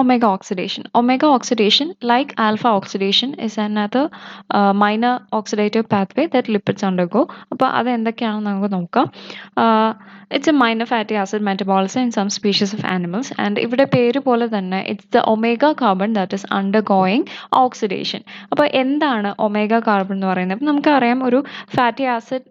omega oxidation. Omega oxidation, like alpha oxidation, is another minor oxidative pathway that lipids undergo. അപ്പോൾ അത് എന്തൊക്കെയാണെന്ന് നമുക്ക് നോക്കാം. It's a minor fatty acid metabolism in some species of animals, and ഇവിടെ പേര് പോലെ തന്നെ it's the omega carbon that is undergoing oxidation. അപ്പോൾ എന്താണ് omega carbon എന്ന് പറയുന്നത്? അപ്പോൾ നമുക്കറിയാം ഒരു fatty acid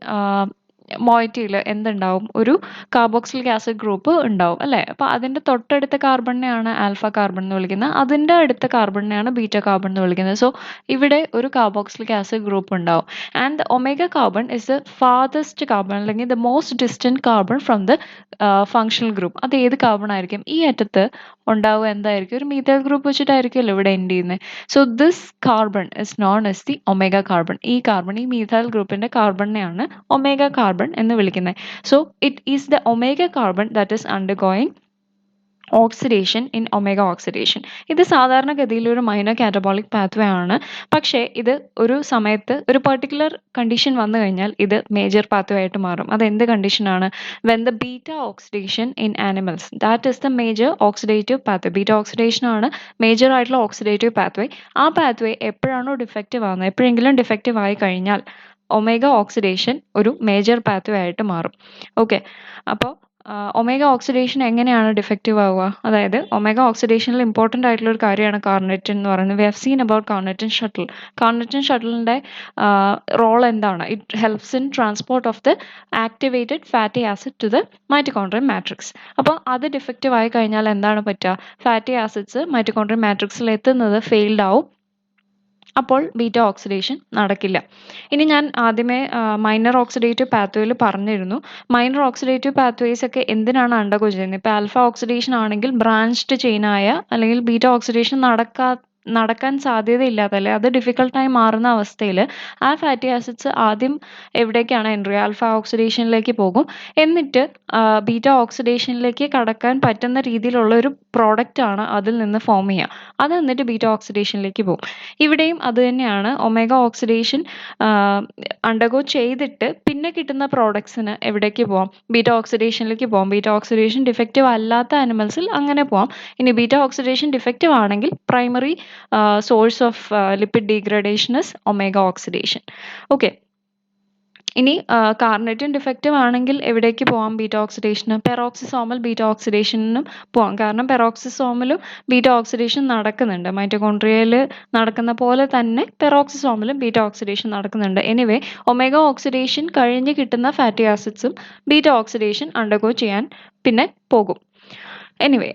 മോയിറ്റിയിൽ എന്തുണ്ടാവും, ഒരു കാർബോക്സിലിക് ആസിഡ് ഗ്രൂപ്പ് ഉണ്ടാവും അല്ലേ. അപ്പോൾ അതിൻ്റെ തൊട്ടടുത്ത കാർബണിനെയാണ് ആൽഫ കാർബൺ എന്ന് വിളിക്കുന്നത്, അതിൻ്റെ അടുത്ത കാർബണിനെയാണ് ബീറ്റ കാർബൺ എന്ന് വിളിക്കുന്നത്. സോ ഇവിടെ ഒരു കാർബോക്സിലിക് ആസിഡ് ഗ്രൂപ്പ് ഉണ്ടാവും. And omega carbon is the farthest carbon, അല്ലെങ്കിൽ the most distant carbon from the functional group. അത് ഏത് കാർബൺ ആയിരിക്കും? ഈ അറ്റത്ത് ഉണ്ടാവുക എന്തായിരിക്കും? ഒരു മീഥൈൽ ഗ്രൂപ്പ് വെച്ചിട്ടായിരിക്കുമല്ലോ ഇവിടെ എൻഡ് ചെയ്യുന്നത്. So this carbon is known as the omega carbon. ഈ കാർബൺ, ഈ മീഥൈൽ ഗ്രൂപ്പിന്റെ കാർബണിനെയാണ് ഒമേഗ കാർബൺ എന്ന് വിളിക്കുന്നത്. So it is the omega carbon that is undergoing oxidation in omega oxidation. ഇത് സാധാരണഗതിയിൽ ഒരു മൈനർ കാറ്റബോളിക് പാത്വേ ആണ്. പക്ഷേ ഇത് ഒരു സമയത്ത് ഒരു പെർട്ടിക്കുലർ കണ്ടീഷൻ വന്നു കഴിഞ്ഞാൽ ഇത് മേജർ പാത്വേ ആയിട്ട് മാറും. അത് എന്ത് കണ്ടീഷനാണ്? When the beta oxidation in animals, that is the major oxidative pathway. Beta oxidation ആണ് മേജർ ആയിട്ടുള്ള ഓക്സിഡേറ്റീവ് പാത്വേ. ആ പാത്വേ എപ്പോഴാണോ ഡിഫക്റ്റീവ് ആവുന്നത്, എപ്പോഴെങ്കിലും ഡിഫക്റ്റീവ് ആയി കഴിഞ്ഞാൽ ഒമേഗ ഓക്സിഡേഷൻ ഒരു മേജർ പാത്വേ ആയിട്ട് മാറും. ഓക്കെ, അപ്പോൾ ഒമേഗ ഓക്സിഡേഷൻ എങ്ങനെയാണ് ഡിഫക്റ്റീവ് ആവുക? അതായത് ഒമേഗ ഓക്സിഡേഷനിൽ ഇമ്പോർട്ടൻ്റ് ആയിട്ടുള്ള ഒരു കാര്യമാണ് കാർനെറ്റിൻ എന്ന് പറയുന്നത്. We have seen about carnitine shuttle. Carnitine ഷട്ടിലിൻ്റെ റോൾ എന്താണ്? It helps in transport of the activated fatty acid to the mitochondrial matrix. അപ്പോൾ അത് ഡിഫക്റ്റീവ് ആയി കഴിഞ്ഞാൽ എന്താണ് പറ്റുക? ഫാറ്റി ആസിഡ്സ് മൈറ്റോകോൺഡ്രിയൽ മാട്രിക്സിൽ എത്തുന്നത് ഫെയിൽഡ് ആവും. അപ്പോൾ ബീറ്റ ഓക്സിഡേഷൻ നടക്കില്ല. ഇനി ഞാൻ ആദ്യമേ മൈനർ ഓക്സിഡേറ്റീവ് പാത്വേയിൽ പറഞ്ഞിരുന്നു. മൈനർ ഓക്സിഡേറ്റീവ് പാത്വേസ് ഒക്കെ എന്തിനാണ് അണ്ടർഗോ ചെയ്യുന്നത്? ഇപ്പോൾ ആൽഫ ഓക്സിഡേഷൻ ആണെങ്കിൽ ബ്രാഞ്ച്ഡ് ചെയിനായ അല്ലെങ്കിൽ ബീറ്റ ഓക്സിഡേഷൻ നടക്കാൻ സാധ്യതയില്ലാത്ത, അല്ലെ അത് ഡിഫിക്കൽട്ടായി മാറുന്ന അവസ്ഥയിൽ ആ ഫാറ്റി ആസിഡ്സ് ആദ്യം എവിടേക്കാണ് എൻട്രി? ആൽഫ ഓക്സിഡേഷനിലേക്ക് പോകും. എന്നിട്ട് ബീറ്റ ഓക്സിഡേഷനിലേക്ക് കടക്കാൻ പറ്റുന്ന രീതിയിലുള്ള ഒരു പ്രോഡക്റ്റ് ആണ് അതിൽ നിന്ന് ഫോം ചെയ്യുക. അത് എന്നിട്ട് ബീറ്റ ഓക്സിഡേഷനിലേക്ക് പോകും. ഇവിടെയും അത് തന്നെയാണ്. ഒമേഗ ഓക്സിഡേഷൻ അണ്ടർഗോ ചെയ്തിട്ട് പിന്നെ കിട്ടുന്ന പ്രോഡക്ട്സിന് എവിടേക്ക് പോവാം? ബീറ്റ ഓക്സിഡേഷനിലേക്ക് പോകാം. ബീറ്റ ഓക്സിഡേഷൻ ഡിഫക്റ്റീവ് അല്ലാത്ത ആനിമൽസിൽ അങ്ങനെ പോവാം. ഇനി ബീറ്റ ഓക്സിഡേഷൻ ഡിഫക്റ്റീവ് ആണെങ്കിൽ primary source of lipid degradation is omega oxidation. Okay. ഇനി കാർനെറ്റിൻ ഡിഫക്റ്റീവ് ആണെങ്കിൽ എവിടേക്ക് പോവാം? Beta oxidation. പെറോക്സിസോമൽ ബീറ്റ ഓക്സിഡേഷനും പോവാം. കാരണം പെറോക്സിസോമലും ബീറ്റ ഓക്സിഡേഷൻ നടക്കുന്നുണ്ട്. മൈറ്റോകോൺഡ്രിയയിൽ നടക്കുന്ന പോലെ തന്നെ പെറോക്സിസോമലും ബീറ്റ ഓക്സിഡേഷൻ നടക്കുന്നുണ്ട്. എനിവേ ഒമേഗ ഓക്സിഡേഷൻ കഴിഞ്ഞ് കിട്ടുന്ന ഫാറ്റി ആസിഡ്സും ബീറ്റ ഓക്സിഡേഷൻ അണ്ടർഗോ ചെയ്യാൻ പിന്നെ പോകും. എനിവേ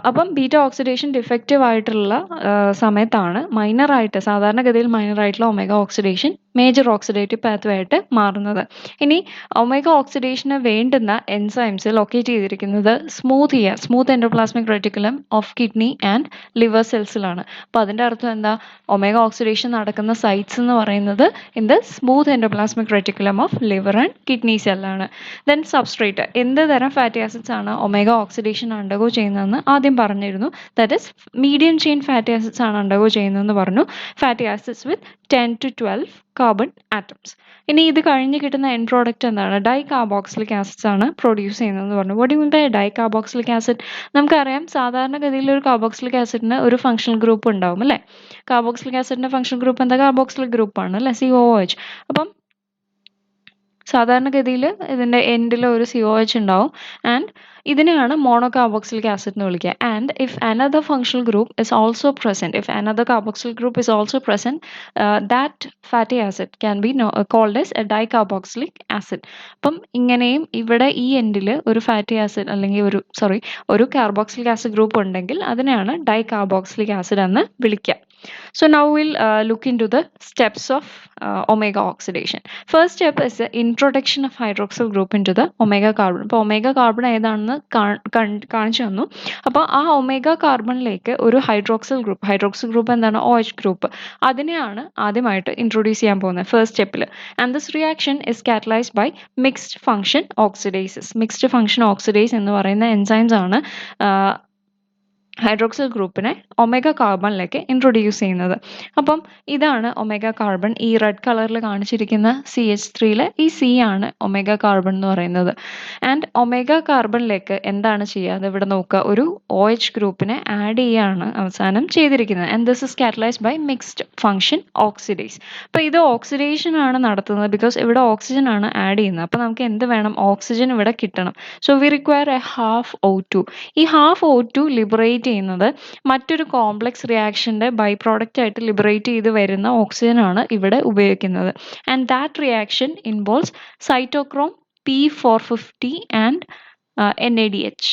അപ്പം ബീറ്റ ഓക്സിഡേഷൻ ഡിഫക്റ്റീവ് ആയിട്ടുള്ള സമയത്താണ് മൈനറായിട്ട്, സാധാരണഗതിയിൽ മൈനറായിട്ടുള്ള omega oxidation major oxidative pathway ആയിട്ട് മാറുന്നത്. ഇനി ഒമേഗ ഓക്സിഡേഷന് വേണ്ടുന്ന എൻസൈംസ് ലൊക്കേറ്റ് ചെയ്തിരിക്കുന്നത് smooth endoplasmic reticulum of kidney and liver സെൽസിലാണ്. അപ്പോൾ അതിൻ്റെ അർത്ഥം എന്താ? ഒമേഗ ഓക്സിഡേഷൻ നടക്കുന്ന സൈറ്റ്സ് എന്ന് പറയുന്നത് in the smooth endoplasmic reticulum of liver and kidney സെല്ലാണ്. ദെൻ സബ്സ്ട്രേറ്റ്, എന്ത് തരം ഫാറ്റി ആസിഡ്സ് ആണ് ഒമേഗ ഓക്സിഡേഷൻ അണ്ടർഗോ ചെയ്യുന്നതെന്ന് ആദ്യം പറഞ്ഞിരുന്നു. That is medium chain fatty acids ആണ് അണ്ടർഗോ ചെയ്യുന്നതെന്ന് പറഞ്ഞു. Fatty acids with 10 to 12 carbon atoms. ഇനി ഇത് കഴിഞ്ഞ് കിട്ടുന്ന എൻഡ് പ്രോഡക്റ്റ് എന്താണ്? ഡൈ കാർബോക്സിലിക് ആസിഡ്സ് ആണ് പ്രൊഡ്യൂസ് ചെയ്യുന്നതെന്ന് പറഞ്ഞു. What you mean by dye carboxylic acid? നമുക്കറിയാം സാധാരണഗതിയിൽ ഒരു കാർബോക്സിലിക് ആസിഡിന് ഒരു ഫങ്ഷണൽ ഗ്രൂപ്പ് ഉണ്ടാവും അല്ലേ. കാർബോക്സിലിക് ആസിഡിന്റെ ഫങ്ഷണൽ ഗ്രൂപ്പ് എന്താ? കാർബോക്സിലിക് ഗ്രൂപ്പാണ് അല്ലേ, COOH. അപ്പം സാധാരണഗതിയിൽ ഇതിൻ്റെ എൻഡിൽ ഒരു COH ഉണ്ടാവും. ആൻഡ് ഇതിനെയാണ് മോണോകാർബോക്സിലിക് ആസിഡ് എന്ന് വിളിക്കുക. And if another functional group is also present, if another carboxyl group is also present, that fatty acid can be called as a dicarboxylic acid. അപ്പം ഇങ്ങനെയും ഇവിടെ ഈ എൻഡിൽ ഒരു ഫാറ്റി ആസിഡ് അല്ലെങ്കിൽ ഒരു കാർബോക്സിലിക് ആസിഡ് ഗ്രൂപ്പ് ഉണ്ടെങ്കിൽ അതിനെയാണ് ഡൈകാർബോക്സിലിക് ആസിഡ് എന്ന് വിളിക്കുക. So now we'll look into the steps of omega oxidation. First step is the introduction of hydroxyl group into the omega carbon. അപ്പോൾ ഒമേഗ കാർബൺ ഏതാണെന്ന് കാണിച്ചു തന്നു. അപ്പോൾ ആ ഒമേഗ കാർബണിലേക്ക് ഒരു ഹൈഡ്രോക്സിൽ ഗ്രൂപ്പ് എന്താണ്? OH group. അതിനെയാണ് ആദ്യമായിട്ട് ഇൻട്രൊഡ്യൂസ് ചെയ്യാൻ പോകുന്നത് ഫസ്റ്റ് സ്റ്റെപ്പിൽ. And this reaction is catalysed by mixed function oxidases. Mixed function oxidase എന്ന് പറയുന്ന എൻസൈംസ് ആണ് ഹൈഡ്രോക്സിൽ ഗ്രൂപ്പിനെ ഒമേഗ കാർബണിലേക്ക് ഇൻട്രൊഡ്യൂസ് ചെയ്യുന്നത്. അപ്പം ഇതാണ് ഒമേഗ കാർബൺ. ഈ റെഡ് കളറിൽ കാണിച്ചിരിക്കുന്ന CH3 ഈ C ആണ് ഒമേഗ കാർബൺ എന്ന് പറയുന്നത്. ആൻഡ് ഒമേഗ കാർബണിലേക്ക് എന്താണ് ചെയ്യുക? അത് ഇവിടെ നോക്കുക, ഒരു OH ഗ്രൂപ്പിനെ ആഡ് ചെയ്യാണ് അവസാനം ചെയ്തിരിക്കുന്നത്. And this is catalysed by mixed function oxidase. അപ്പോൾ ഇത് ഓക്സിഡേഷൻ ആണ് നടത്തുന്നത്, ബിക്കോസ് ഇവിടെ ഓക്സിജൻ ആണ് ആഡ് ചെയ്യുന്നത്. അപ്പോൾ നമുക്ക് എന്ത് വേണം? ഓക്സിജൻ ഇവിടെ കിട്ടണം. So we require A half O2. ഈ ഹാഫ് O2 ലിബറേറ്റ് ചെയ്യുന്നത് മറ്റൊരു കോംപ്ലക്സ് റിയാക്ഷന്റെ ബൈ പ്രോഡക്റ്റ് ആയിട്ട് ലിബറേറ്റ് ചെയ്ത് വരുന്ന ഓക്സിജൻ ആണ് ഇവിടെ ഉപയോഗിക്കുന്നത്. And that reaction involves cytochrome P450 and NADH.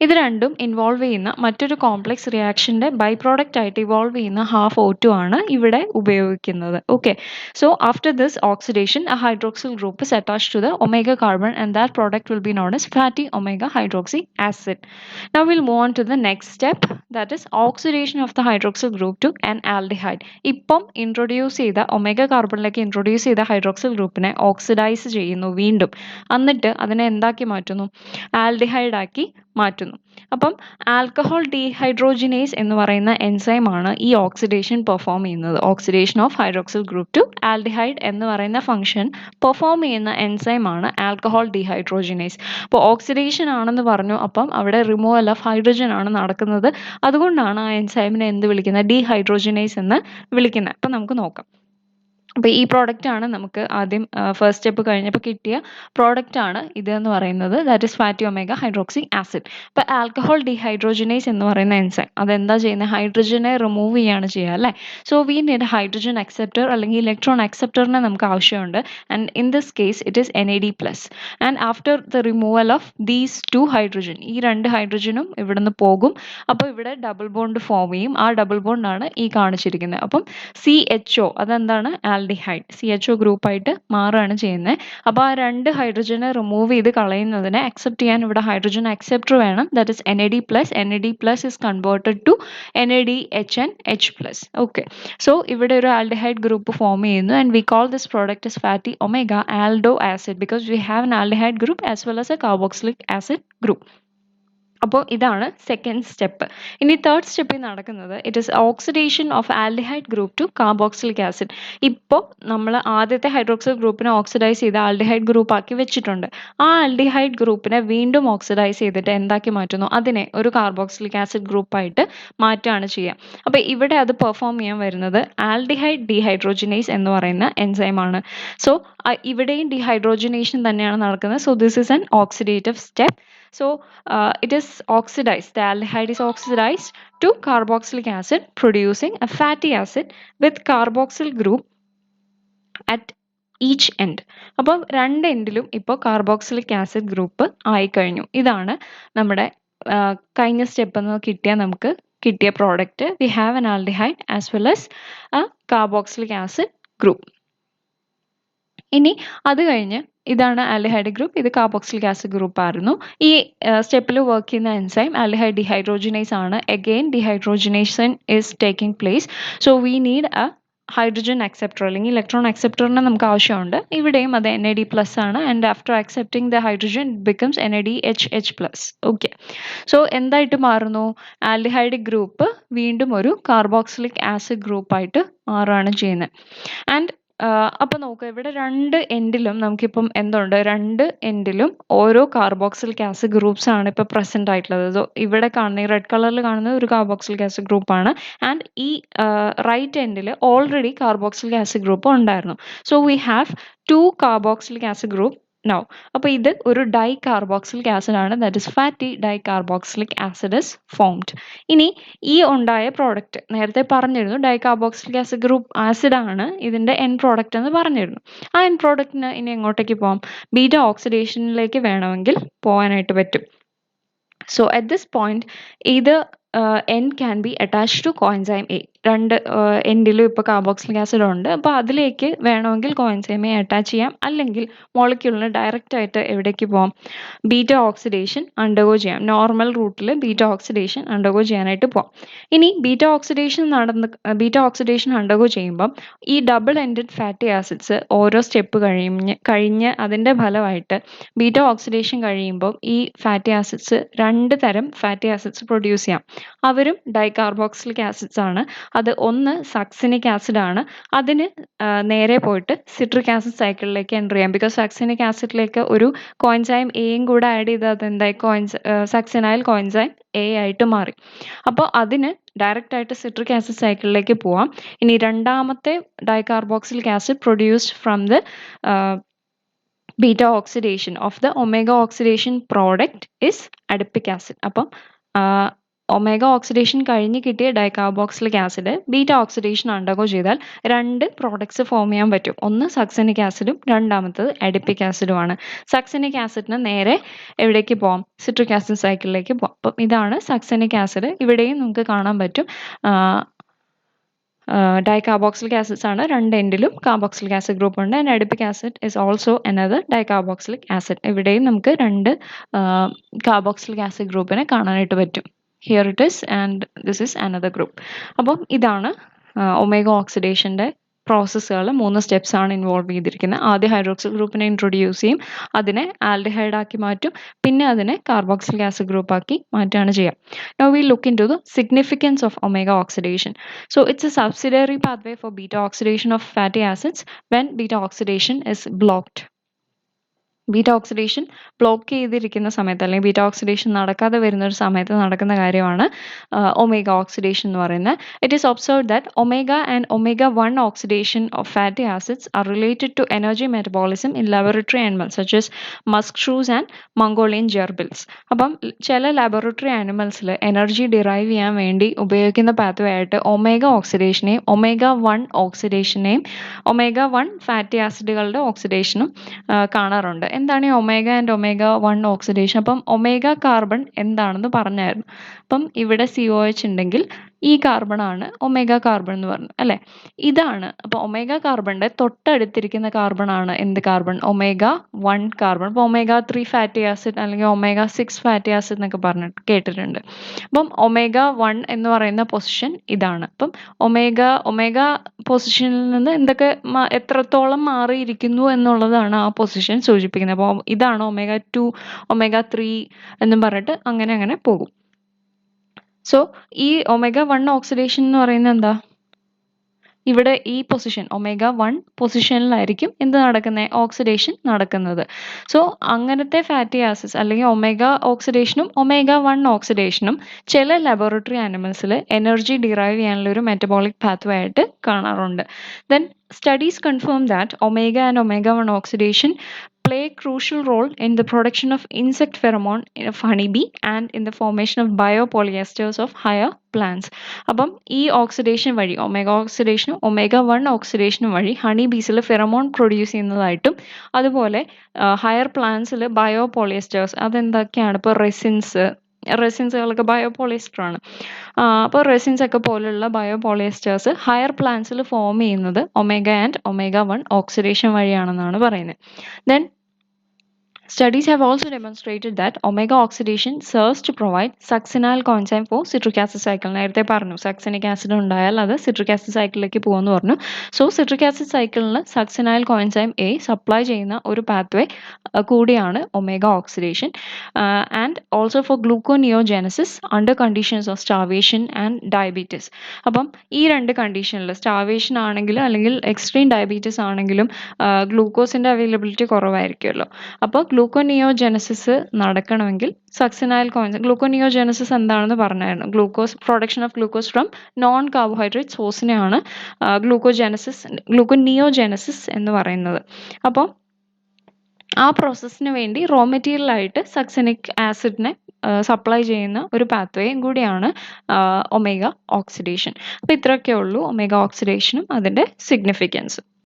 ഇത് രണ്ടും ഇൻവോൾവ് ചെയ്യുന്ന മറ്റൊരു കോംപ്ലക്സ് റിയാക്ഷന്റെ ബൈ പ്രോഡക്റ്റ് ആയിട്ട് ഇവോൾവ് ചെയ്യുന്ന ഹാഫ് O2 ആണ് ഇവിടെ ഉപയോഗിക്കുന്നത്. Okay, so after this oxidation a hydroxyl group is attached to the omega carbon and that product will be known as fatty omega hydroxy acid. Now we'll move on to the next step, that is oxidation of the hydroxyl group to an aldehyde. ഇപ്പം introduce ചെയ്ത omega കാർബണിലേക്ക് introduce ചെയ്ത hydroxyl ഗ്രൂപ്പിനെ oxidise ചെയ്യുന്നു വീണ്ടും. എന്നിട്ട് അതിനെ എന്താക്കി മാറ്റുന്നു? ആൽഡിഹൈഡ് ആക്കി മാറ്റുന്നു. അപ്പം ആൽക്കഹോൾ ഡീഹൈഡ്രോജിനേസ് എന്ന് പറയുന്ന എൻസൈം ആണ് ഈ ഓക്സിഡേഷൻ പെർഫോം ചെയ്യുന്നത്. Oxidation of hydroxyl group to aldehyde എന്ന് പറയുന്ന ഫംഗ്ഷൻ പെർഫോം ചെയ്യുന്ന എൻസൈം ആണ് ആൽക്കഹോൾ ഡീഹൈഡ്രോജിനേസ്. അപ്പോൾ ഓക്സിഡേഷൻ ആണെന്ന് പറഞ്ഞു, അപ്പം അവിടെ റിമൂവൽ ഓഫ് ഹൈഡ്രജൻ ആണ് നടക്കുന്നത്. അതുകൊണ്ടാണ് ആ എൻസൈമിനെ എന്ത് വിളിക്കുന്നത്? ഡീഹൈഡ്രോജിനേസ് എന്ന് വിളിക്കുന്നത്. അപ്പം നമുക്ക് നോക്കാം. അപ്പോൾ ഈ പ്രോഡക്റ്റ് ആണ് നമുക്ക് ആദ്യം ഫസ്റ്റ് സ്റ്റെപ്പ് കഴിഞ്ഞപ്പോൾ കിട്ടിയ പ്രോഡക്റ്റ് ആണ് ഇത് എന്ന് പറയുന്നത്, that is fatty omega hydroxy acid. അപ്പോൾ ആൽക്കഹോൾ ഡീഹൈഡ്രോജിനേസ് എന്ന് പറയുന്ന എൻസൈം അതെന്താ ചെയ്യുന്നത്? ഹൈഡ്രജനെ റിമൂവ് ചെയ്യാണ് ചെയ്യുക, അല്ലേ? So we need hydrogen acceptor അല്ലെങ്കിൽ ഇലക്ട്രോൺ അക്സെപ്റ്ററിനെ നമുക്ക് ആവശ്യമുണ്ട്. And in this case it is NAD+. And after the removal of these 2 hydrogen, ഈ 2 ഹൈഡ്രജനും ഇവിടുന്ന് പോകും. അപ്പോൾ ഇവിടെ ഡബിൾ ബോണ്ട് ഫോം ചെയ്യും. ആ ഡബിൾ ബോണ്ടാണ് ഈ കാണിച്ചിരിക്കുന്നത്. അപ്പം CHO അതെന്താണ്? ആൽഡിഹൈഡ്. CHO ഗ്രൂപ്പായിട്ട് മാറുകയാണ് ചെയ്യുന്നത്. അപ്പോൾ ആ 2 ഹൈഡ്രജനെ റിമൂവ് ചെയ്ത് കളയുന്നതിനെ അക്സെപ്റ്റ് ചെയ്യാൻ ഇവിടെ ഹൈഡ്രജൻ അക്സെപ്റ്റർ വേണം, that is NAD+. NAD+ is converted to NADH and H+. Okay, so ഇവിടെ ഒരു ആൽഡിഹൈഡ് ഗ്രൂപ്പ് ഫോം ചെയ്യുന്നു. And we call this product as fatty omega aldo acid because we have an aldehyde group as well as a carboxylic acid group. അപ്പോൾ ഇതാണ് second step. ഇനി third സ്റ്റെപ്പിൽ നടക്കുന്നത് it is oxidation of aldehyde group to carboxylic acid. ഇപ്പോൾ നമ്മൾ ആദ്യത്തെ hydroxyl ഗ്രൂപ്പിനെ oxidise ചെയ്ത് ആൽഡിഹൈഡ് ഗ്രൂപ്പ് ആക്കി വെച്ചിട്ടുണ്ട്. ആ ആൽഡിഹൈഡ് ഗ്രൂപ്പിനെ വീണ്ടും ഓക്സിഡൈസ് ചെയ്തിട്ട് എന്താക്കി മാറ്റുന്നു? അതിനെ ഒരു കാർബോക്സിലിക് ആസിഡ് ഗ്രൂപ്പായിട്ട് മാറ്റുകയാണ് ചെയ്യുക. അപ്പോൾ ഇവിടെ അത് പെർഫോം ചെയ്യാൻ വരുന്നത് ആൽഡിഹൈഡ് ഡീഹൈഡ്രോജിനേസ് എന്ന് പറയുന്ന എൻസൈമാണ്. സോ ഇവിടെയും ഡീഹൈഡ്രോജിനേഷൻ തന്നെയാണ് നടക്കുന്നത്. So this is an oxidative step. So it is oxidized, the aldehyde is oxidized to carboxylic acid, producing a fatty acid with carboxyl group at each end. അപ്പോൾ 2 എൻഡിലും ഇപ്പോൾ carboxylic acid group ആയിക്കഴിഞ്ഞു. ഇതാണ് നമ്മുടെ കഴിഞ്ഞ step എന്ന് നമുക്ക് കിട്ടിയ product. We have an aldehyde as well as a carboxylic acid group. ഇനി അത് കഴിഞ്ഞ് ഇതാണ് ആൽഡിഹൈഡ് ഗ്രൂപ്പ്, ഇത് കാർബോക്സിലിക് ആസിഡ് ഗ്രൂപ്പ് ആയിരുന്നു. ഈ സ്റ്റെപ്പിൽ വർക്ക് ചെയ്യുന്ന എൻസൈം ആൽഡിഹൈഡ് ഡീഹൈഡ്രോജിനേസ് ആണ്. Again dehydrogenation is taking place. So we need A hydrogen acceptor അല്ലെങ്കിൽ ഇലക്ട്രോൺ അക്സെപ്റ്ററിനെ നമുക്ക് ആവശ്യമുണ്ട്. ഇവിടെയും അത് NAD+ ആണ്. And after accepting the hydrogen it becomes NADH+. Okay, so എന്തായിട്ട് മാറുന്നു? ആൽഡിഹൈഡ് ഗ്രൂപ്പ് വീണ്ടും ഒരു കാർബോക്സിലിക് ആസിഡ് ഗ്രൂപ്പായിട്ട് മാറുകയാണ് ചെയ്യുന്നത്. ആൻഡ് അപ്പോൾ നോക്കുക, ഇവിടെ 2 എൻഡിലും നമുക്കിപ്പം എന്തുണ്ട്? 2 എൻഡിലും ഓരോ കാർബോക്സിലിക് ആസിഡ് ഗ്രൂപ്പ്സ് ആണ് ഇപ്പോൾ പ്രസന്റ് ആയിട്ടുള്ളത്. സോ ഇവിടെ കാണുന്ന ഈ റെഡ് കളറിൽ കാണുന്നത് ഒരു കാർബോക്സിലിക് ആസിഡ് ഗ്രൂപ്പാണ്. ആൻഡ് ഈ റൈറ്റ് എൻഡിൽ ഓൾറെഡി കാർബോക്സിലിക് ആസിഡ് ഗ്രൂപ്പ് ഉണ്ടായിരുന്നു. So we have 2 carboxylic acid group now. അപ്പോൾ ഇത് ഒരു ഡൈ കാർബോക്സിലിക് ആസിഡ് ആണ്, that is fatty di carboxylic acid is formed. ഇനി ഈ ഉണ്ടായ പ്രോഡക്റ്റ് നേരത്തെ പറഞ്ഞിരുന്നു, di carboxylic acid group acid ആണ് ഇതിന്റെ എൻ പ്രോഡക്റ്റ് എന്ന് പറഞ്ഞിരുന്നു. ആ എൻ പ്രോഡക്റ്റിന് ഇനി എങ്ങോട്ടേക്ക് പോകാം? ബീറ്റ ഓക്സിഡേഷനിലേക്ക് വേണമെങ്കിൽ പോകാനായിട്ട് പറ്റും. So at this point either N can be attached to coenzyme A. രണ്ട് എൻഡിലും ഇപ്പോൾ കാർബോക്സിലിക് ആസിഡ് ഉണ്ട്. അപ്പോൾ അതിലേക്ക് വേണമെങ്കിൽ കോഎൻസൈമെ അറ്റാച്ച് ചെയ്യാം. അല്ലെങ്കിൽ മോളിക്യൂളിന് ഡയറക്റ്റ് ആയിട്ട് എവിടേക്ക് പോകാം, ബീറ്റ ഓക്സിഡേഷൻ അണ്ടർഗോ ചെയ്യാം. നോർമൽ റൂട്ടിൽ ബീറ്റ ഓക്സിഡേഷൻ അണ്ടർഗോ ചെയ്യാനായിട്ട് പോകാം. ഇനി ബീറ്റ ഓക്സിഡേഷൻ അണ്ടർഗോ ചെയ്യുമ്പം ഈ ഡബിൾ എൻഡഡ് ഫാറ്റി ആസിഡ്സ് ഓരോ സ്റ്റെപ്പ് കഴിഞ്ഞ് അതിൻ്റെ ഫലമായിട്ട് ബീറ്റ ഓക്സിഡേഷൻ കഴിയുമ്പോൾ ഈ ഫാറ്റി ആസിഡ്സ് 2 തരം ഫാറ്റി ആസിഡ്സ് പ്രൊഡ്യൂസ് ചെയ്യാം. അവരും ഡൈകാർബോക്സിലിക് ആസിഡ്സ് ആണ്. അത് ഒന്ന് സക്സിനിക് ആസിഡ് ആണ്. അതിന് നേരെ പോയിട്ട് സിട്രിക് ആസിഡ് സൈക്കിളിലേക്ക് എൻ്റർ ചെയ്യാം. ബിക്കോസ് സക്സിനിക് ആസിഡിലേക്ക് ഒരു കോഎൻസൈം എയും കൂടെ ആഡ് ചെയ്ത് അതെന്തായി സക്സിനൈൽ കോഎൻസൈം എ ആയിട്ട് മാറി. അപ്പോൾ അതിന് ഡയറക്റ്റ് ആയിട്ട് സിട്രിക് ആസിഡ് സൈക്കിളിലേക്ക് പോവാം. ഇനി രണ്ടാമത്തെ dicarboxylic acid produced from the beta oxidation of the omega oxidation product is adipic acid. അപ്പം ഒമേഗ ഓക്സിഡേഷൻ കഴിഞ്ഞ് കിട്ടിയ ഡൈകാർബോക്സിലിക് ആസിഡ് ബീറ്റ ഓക്സിഡേഷൻ അണ്ടർഗോ ചെയ്താൽ 2 പ്രോഡക്ട്സ് ഫോം ചെയ്യാൻ പറ്റും. ഒന്ന് സക്സിനിക് ആസിഡും രണ്ടാമത്തത് അഡിപ്പിക് ആസിഡുമാണ്. സക്സിനിക് ആസിഡിന് നേരെ എവിടേക്ക് പോകാം, സിട്രിക് ആസിഡ് സൈക്കിളിലേക്ക് പോകാം. അപ്പം ഇതാണ് സക്സിനിക് ആസിഡ്. ഇവിടെയും നമുക്ക് കാണാൻ പറ്റും dicarboxylic acids ആണ്. രണ്ട് എൻഡിലും കാർബോക്സിലിക് ആസിഡ് ഗ്രൂപ്പ് ഉണ്ട്. And adipic acid is also another dicarboxylic acid. ഇവിടെയും നമുക്ക് 2 കാർബോക്സിലിക് ആസിഡ് ഗ്രൂപ്പിനെ കാണാനായിട്ട് പറ്റും. Here it is and this is another group. അപ്പം ഇതാണ് ഒമേഗ ഓക്സിഡേഷൻ്റെ പ്രോസസ്സുകൾ 3 സ്റ്റെപ്സ് ആണ് ഇൻവോൾവ് ചെയ്തിരിക്കുന്നത്. ആദ്യം ഹൈഡ്രോക്സിൽ ഗ്രൂപ്പിനെ ഇൻട്രൊഡ്യൂസ് ചെയ്യും, അതിനെ ആൽഡിഹൈഡ് ആക്കി മാറ്റും, പിന്നെ അതിനെ കാർബോക്സിലിക് ആസിഡ് ഗ്രൂപ്പ് ആക്കി മാറ്റുകയാണ് ചെയ്യുക. Now we look into the significance of omega oxidation. So it's a subsidiary pathway for beta oxidation of fatty acids when beta oxidation is blocked. Beta oxidation block ചെയ്തിരിക്കുന്ന സമയത്ത് അല്ലെങ്കിൽ beta oxidation നടക്കാതെ വരുന്ന ഒരു സമയത്ത് നടക്കുന്ന കാര്യമാണ് ഒമേഗ ഓക്സിഡേഷൻ എന്ന് പറയുന്നത്. It is observed that omega and omega 1 oxidation of fatty acids are related to energy metabolism in laboratory animals such as musk shrews and Mongolian gerbils. അപ്പം ചില ലബോറട്ടറി ആനിമൽസിൽ എനർജി ഡിറൈവ് ചെയ്യാൻ വേണ്ടി ഉപയോഗിക്കുന്ന പാത്വേ ആയിട്ട് omega ഓക്സിഡേഷനെയും omega 1 ഓക്സിഡേഷനെയും omega 1 fatty ആസിഡുകളുടെ ഓക്സിഡേഷനും കാണാറുണ്ട്. എന്താണ് ഈ omega and omega 1 oxidation? അപ്പം ഒമേഗ കാർബൺ എന്താണെന്ന് പറഞ്ഞായിരുന്നു. അപ്പം ഇവിടെ COH ഉണ്ടെങ്കിൽ ഈ കാർബണാണ് ഒമേഗ കാർബൺ എന്ന് പറഞ്ഞു അല്ലേ. ഇതാണ് അപ്പോൾ ഒമേഗ കാർബണിന്റെ തൊട്ടടുത്തിരിക്കുന്ന കാർബണാണ് എന്ത് കാർബൺ? Omega 1 carbon. അപ്പോൾ ഒമേഗ 3 ഫാറ്റി ആസിഡ് അല്ലെങ്കിൽ ഒമേഗ 6 ഫാറ്റി ആസിഡ് എന്നൊക്കെ പറഞ്ഞിട്ട് കേട്ടിട്ടുണ്ട്. അപ്പം ഒമേഗ 1 എന്ന് പറയുന്ന പൊസിഷൻ ഇതാണ്. അപ്പം ഒമേഗ പൊസിഷനിൽ നിന്ന് എന്തൊക്കെ എത്രത്തോളം മാറിയിരിക്കുന്നു എന്നുള്ളതാണ് ആ പൊസിഷൻ സൂചിപ്പിക്കുന്നത്. അപ്പോൾ ഇതാണ് ഒമേഗ 2 ഒമേഗ 3 എന്നും പറഞ്ഞിട്ട് അങ്ങനെ പോകും. സോ ഈ ഒമേഗ 1 ഓക്സിഡേഷൻ എന്ന് പറയുന്നത് എന്താ? ഇവിടെ ഈ പൊസിഷൻ ഒമേഗ 1 പൊസിഷനിലായിരിക്കും എന്ത് നടക്കുന്നത്? ഓക്സിഡേഷൻ നടക്കുന്നത്. സോ അങ്ങനത്തെ ഫാറ്റി ആസിഡ്സ് അല്ലെങ്കിൽ ഒമേഗ ഓക്സിഡേഷനും ഒമേഗ 1 ഓക്സിഡേഷനും ചില ലബോറട്ടറി ആനിമൽസിൽ എനർജി ഡിറൈവ് ചെയ്യാനുള്ള ഒരു മെറ്റബോളിക് പാത്വേ ആയിട്ട് കാണാറുണ്ട്. Then studies confirm that omega and omega 1 oxidation play a crucial role in the production of insect pheromone of honeybee and in the formation of biopolyesters of higher plants. അപ്പം ഈ oxidation വഴി omega ഓക്സിഡേഷനും omega 1 ഓക്സിഡേഷനും വഴി honey ബീസിൽ pheromone produce ചെയ്യുന്നതായിട്ടും അതുപോലെ higher പ്ലാന്റ്സിൽ ബയോപോളിയസ്റ്റേഴ്സ് അതെന്തൊക്കെയാണ്? ഇപ്പോൾ റെസിൻസുകളൊക്കെ ബയോപോളിയസ്റ്റർ ആണ്. അപ്പോൾ resins ഒക്കെ പോലുള്ള ബയോപോളിയസ്റ്റേഴ്സ് ഹയർ പ്ലാന്റ്സിൽ ഫോം ചെയ്യുന്നത് ഒമേഗ ആൻഡ് ഒമേഗ 1 ഓക്സിഡേഷൻ വഴിയാണെന്നാണ് പറയുന്നത്. Then studies have also demonstrated that omega oxidation serves to provide succinyl coenzyme for citric acid cycle. നേരത്തെ പറഞ്ഞു സക്സിനിക് ആസിഡ് ഉണ്ടായാൽ അത് സിട്രിക് ആസിഡ് സൈക്കിളിലേക്ക് പോകുമെന്ന് പറഞ്ഞു. സോ സിട്രിക് ആസിഡ് സൈക്കിളിന് സക്സിനൈൽ കോഎൻസൈം എ സപ്ലൈ ചെയ്യുന്ന ഒരു പാത്വേ കൂടിയാണ് omega oxidation. And also for gluconeogenesis under conditions of starvation and diabetes. അപ്പം ഈ 2 കണ്ടീഷനിൽ സ്റ്റാർവേഷൻ ആണെങ്കിലും അല്ലെങ്കിൽ എക്സ്ട്രീം ഡയബറ്റീസ് ആണെങ്കിലും ഗ്ലൂക്കോസിൻ്റെ അവൈലബിലിറ്റി കുറവായിരിക്കുമല്ലോ. അപ്പോൾ ഗ്ലൂക്കോനിയോജെനസിസ് നടക്കണമെങ്കിൽ സക്സിനൈൽ കോഎൻസൈം, ഗ്ലൂക്കോനിയോജെനസിസ് എന്താണെന്ന് പറഞ്ഞായിരുന്നു. Production of glucose from non carbohydrate സോഴ്സിനെയാണ് ഗ്ലൂക്കോനിയോജെനസിസ് എന്ന് പറയുന്നത്. അപ്പോൾ ആ പ്രോസസ്സിന് വേണ്ടി റോ മെറ്റീരിയലായിട്ട് സക്സിനിക് ആസിഡിനെ സപ്ലൈ ചെയ്യുന്ന ഒരു പാത്വേയും കൂടിയാണ് ഒമേഗ ഓക്സിഡേഷൻ. അപ്പോൾ ഇത്രയൊക്കെ ഉള്ളൂ ഒമേഗ ഓക്സിഡേഷനും അതിൻ്റെ സിഗ്നിഫിക്കൻസും.